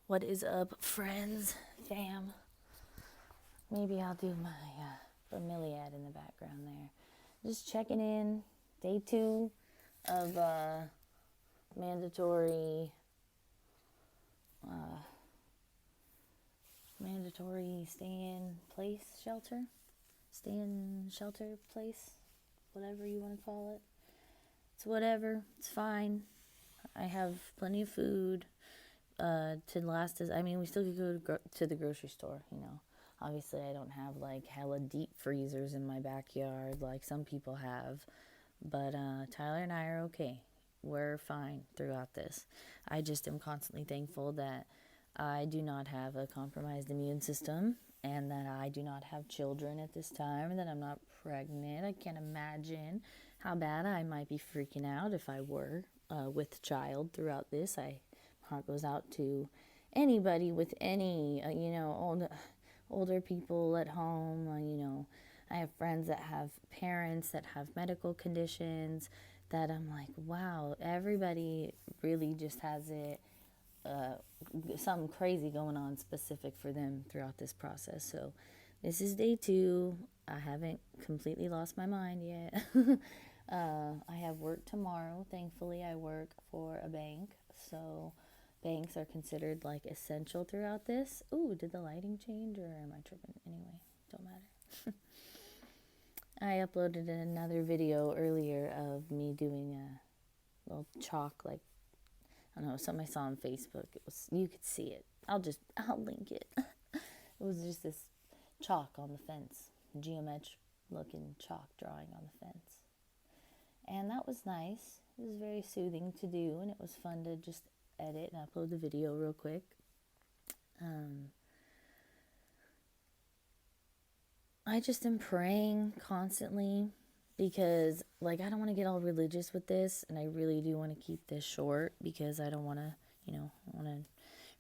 What is up, friends, fam? Maybe I'll do my familiad in the background there. Just checking in. Day 2 of mandatory stay in place shelter. Stay in shelter place, whatever you want to call it. It's whatever. It's fine. I have plenty of food to last us. I mean, we still could go to the grocery store, Obviously, I don't have like hella deep freezers in my backyard like some people have, but Tyler and I are okay. We're fine throughout this. I just am constantly thankful that I do not have a compromised immune system and that I do not have children at this time, and that I'm not pregnant. I can't imagine how bad I might be freaking out if I were with child throughout this. Heart goes out to anybody with any, older people at home. I have friends that have parents that have medical conditions that I'm like, wow, everybody really just has it, something crazy going on specific for them throughout this process. So this is day 2. I haven't completely lost my mind yet. I have work tomorrow. Thankfully, I work for a bank, so banks are considered like essential throughout this. Ooh, did the lighting change or am I tripping? Anyway, don't matter. I uploaded another video earlier of me doing a little chalk, like, I don't know, something I saw on Facebook. You could see it. I'll link it. It was just this chalk on the fence, geometric looking chalk drawing on the fence. And that was nice. It was very soothing to do, and it was fun to just edit and upload the video real quick. I just am praying constantly because, like, I don't want to get all religious with this, and I really do want to keep this short because I don't want to, I want to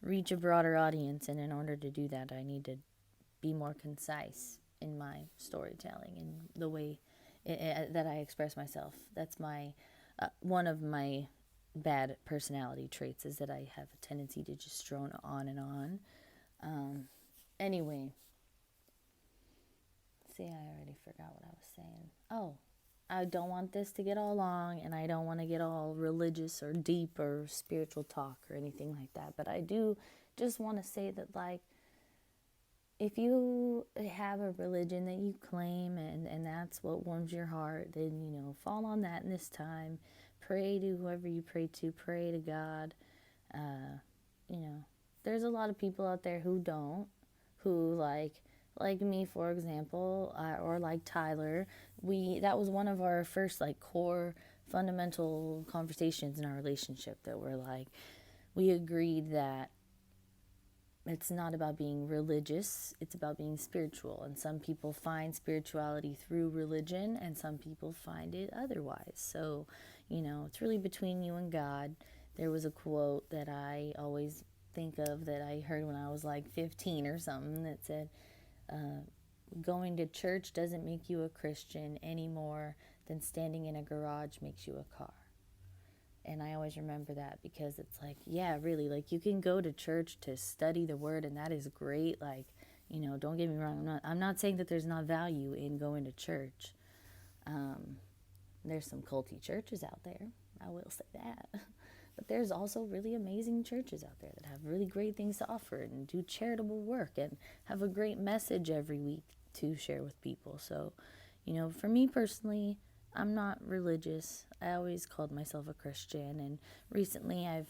reach a broader audience, and in order to do that, I need to be more concise in my storytelling and the way that I express myself. That's my one of my bad personality traits, is that I have a tendency to just drone on and on. Anyway, see, I already forgot what I was saying. Oh, I don't want this to get all long, and I don't want to get all religious or deep or spiritual talk or anything like that. But I do just want to say that, like, if you have a religion that you claim, and that's what warms your heart, then, fall on that in this time. Pray to whoever you pray to. Pray to God. Uh, there's a lot of people out there who don't, who like me, for example, or like Tyler. That was one of our first like core fundamental conversations in our relationship, that we're like, we agreed that it's not about being religious, it's about being spiritual. And some people find spirituality through religion, and some people find it otherwise. So, it's really between you and God. There was a quote that I always think of that I heard when I was like 15 or something, that said, going to church doesn't make you a Christian any more than standing in a garage makes you a car. And I always remember that, because it's like, yeah, really, like, you can go to church to study the word, and that is great. Like, don't get me wrong. I'm not saying that there's not value in going to church. There's some culty churches out there. I will say that. But there's also really amazing churches out there that have really great things to offer and do charitable work and have a great message every week to share with people. So, for me personally, I'm not religious. I always called myself a Christian, and recently I've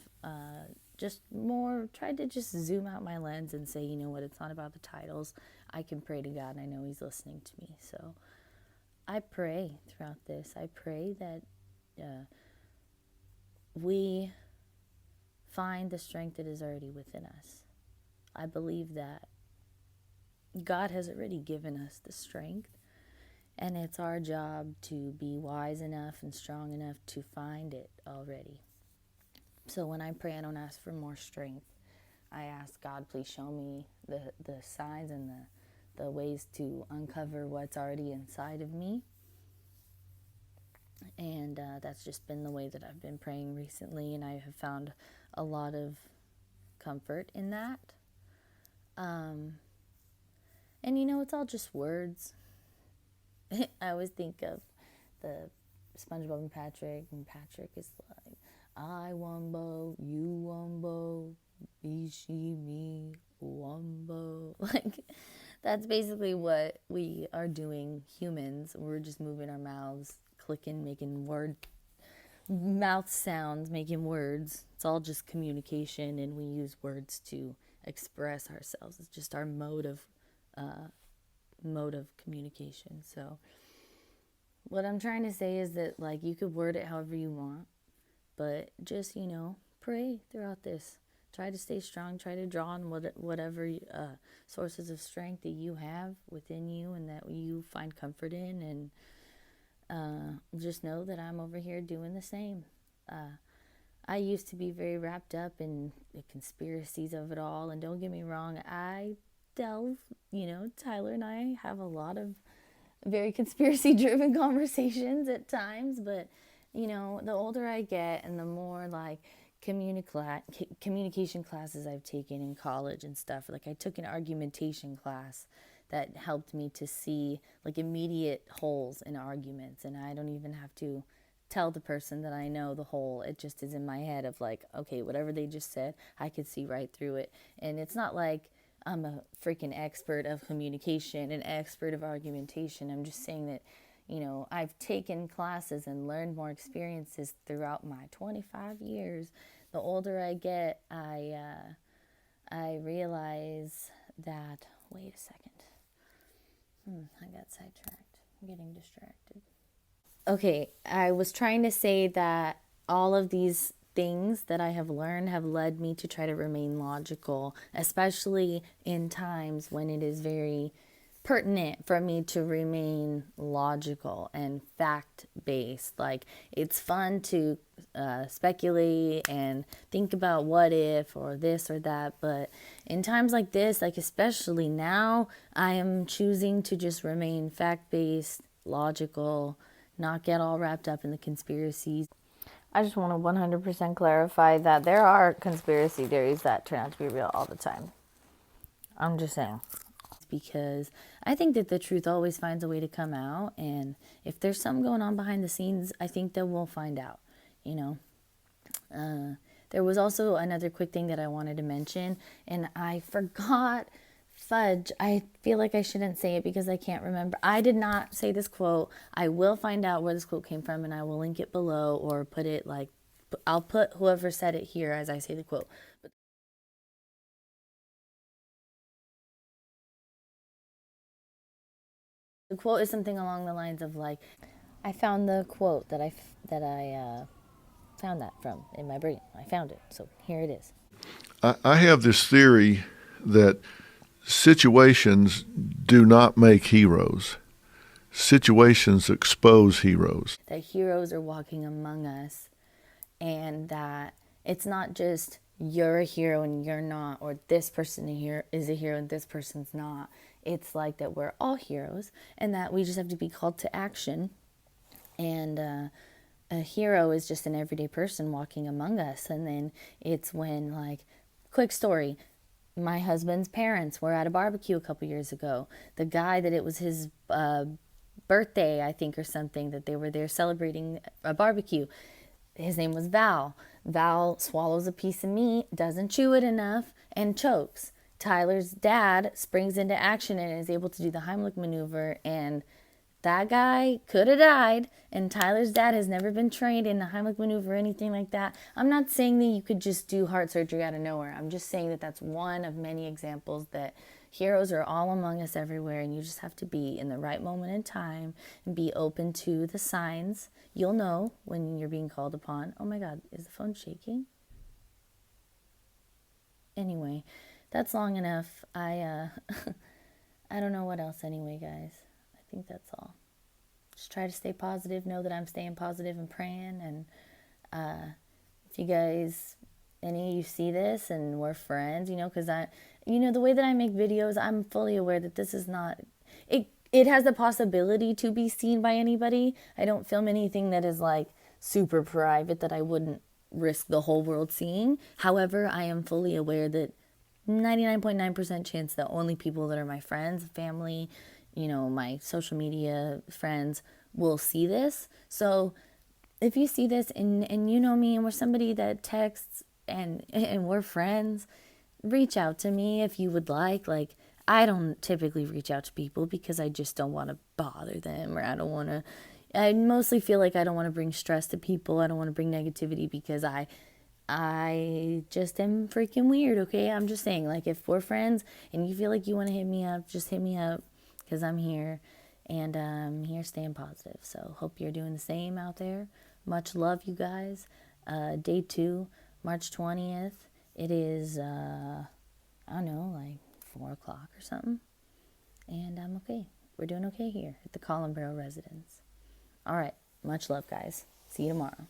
just more tried to just zoom out my lens and say, you know what, it's not about the titles. I can pray to God, and I know He's listening to me. So I pray throughout this. I pray that we find the strength that is already within us. I believe that God has already given us the strength, and it's our job to be wise enough and strong enough to find it already. So when I pray, I don't ask for more strength. I ask God, please show me the signs and the ways to uncover what's already inside of me. And that's just been the way that I've been praying recently, and I have found a lot of comfort in that. And it's all just words. I always think of the SpongeBob and Patrick is like, I wumbo, you wumbo, he, she, me, wumbo. Like, that's basically what we are doing, humans. We're just moving our mouths, clicking, making mouth sounds, making words. It's all just communication, and we use words to express ourselves. It's just our mode of communication. So what I'm trying to say is that, like, you could word it however you want, but just, pray throughout this. Try to stay strong. Try to draw on whatever sources of strength that you have within you and that you find comfort in. And just know that I'm over here doing the same. I used to be very wrapped up in the conspiracies of it all. And don't get me wrong, I delve, Tyler and I have a lot of very conspiracy-driven conversations at times. But, the older I get and the more, like, communication classes I've taken in college and stuff. Like, I took an argumentation class that helped me to see, like, immediate holes in arguments, and I don't even have to tell the person that I know the hole. It just is in my head of, like, okay, whatever they just said, I could see right through it. And it's not like I'm a freaking expert of communication, an expert of argumentation. I'm just saying that, I've taken classes and learned more experiences throughout my 25 years. The older I get, I realize that, wait a second. I got sidetracked. I'm getting distracted. Okay, I was trying to say that all of these things that I have learned have led me to try to remain logical, especially in times when it is very pertinent for me to remain logical and fact-based. Like, it's fun to speculate and think about what if or this or that, but in times like this, like especially now, I am choosing to just remain fact-based, logical, not get all wrapped up in the conspiracies. I just want to 100% clarify that there are conspiracy theories that turn out to be real all the time. I'm just saying. Because I think that the truth always finds a way to come out, and if there's something going on behind the scenes, I think that we'll find out, There was also another quick thing that I wanted to mention, and I forgot. Fudge, I feel like I shouldn't say it because I can't remember. I did not say this quote. I will find out where this quote came from, and I will link it below or put it, like, I'll put whoever said it here as I say the quote. But the quote is something along the lines of, like, I found the quote that I found that from in my brain. I found it, so here it is. I have this theory that situations do not make heroes. Situations expose heroes. That heroes are walking among us, and that it's not just you're a hero and you're not, or this person here is a hero and this person's not. It's like that we're all heroes, and that we just have to be called to action. And a hero is just an everyday person walking among us. And then it's when, like, quick story, my husband's parents were at a barbecue a couple years ago. The guy that it was his birthday, I think, or something, that they were there celebrating a barbecue. His name was Val. Val swallows a piece of meat, doesn't chew it enough, and chokes. Tyler's dad springs into action and is able to do the Heimlich maneuver, and that guy could have died, and Tyler's dad has never been trained in the Heimlich maneuver or anything like that. I'm not saying that you could just do heart surgery out of nowhere. I'm just saying that that's one of many examples that heroes are all among us everywhere, and you just have to be in the right moment in time and be open to the signs. You'll know when you're being called upon. Oh my God, is the phone shaking? Anyway, that's long enough. I don't know what else anyway, guys. I think that's all. Just try to stay positive. Know that I'm staying positive and praying. And if you guys, any of you see this and we're friends, because the way that I make videos, I'm fully aware that this is not, it has the possibility to be seen by anybody. I don't film anything that is, like, super private that I wouldn't risk the whole world seeing. However, I am fully aware that 99.9% chance that only people that are my friends, family, my social media friends will see this. So if you see this and you know me and we're somebody that texts and we're friends, reach out to me if you would like. Like, I don't typically reach out to people because I just don't want to bother them, or I mostly feel like I don't want to bring stress to people. I don't want to bring negativity because I just am freaking weird, okay? I'm just saying, like, if we're friends and you feel like you want to hit me up, just hit me up because I'm here and I'm here staying positive. So, hope you're doing the same out there. Much love, you guys. Day 2, March 20th. It is, I don't know, like 4 o'clock or something. And I'm okay. We're doing okay here at the Colin Barrow residence. All right. Much love, guys. See you tomorrow.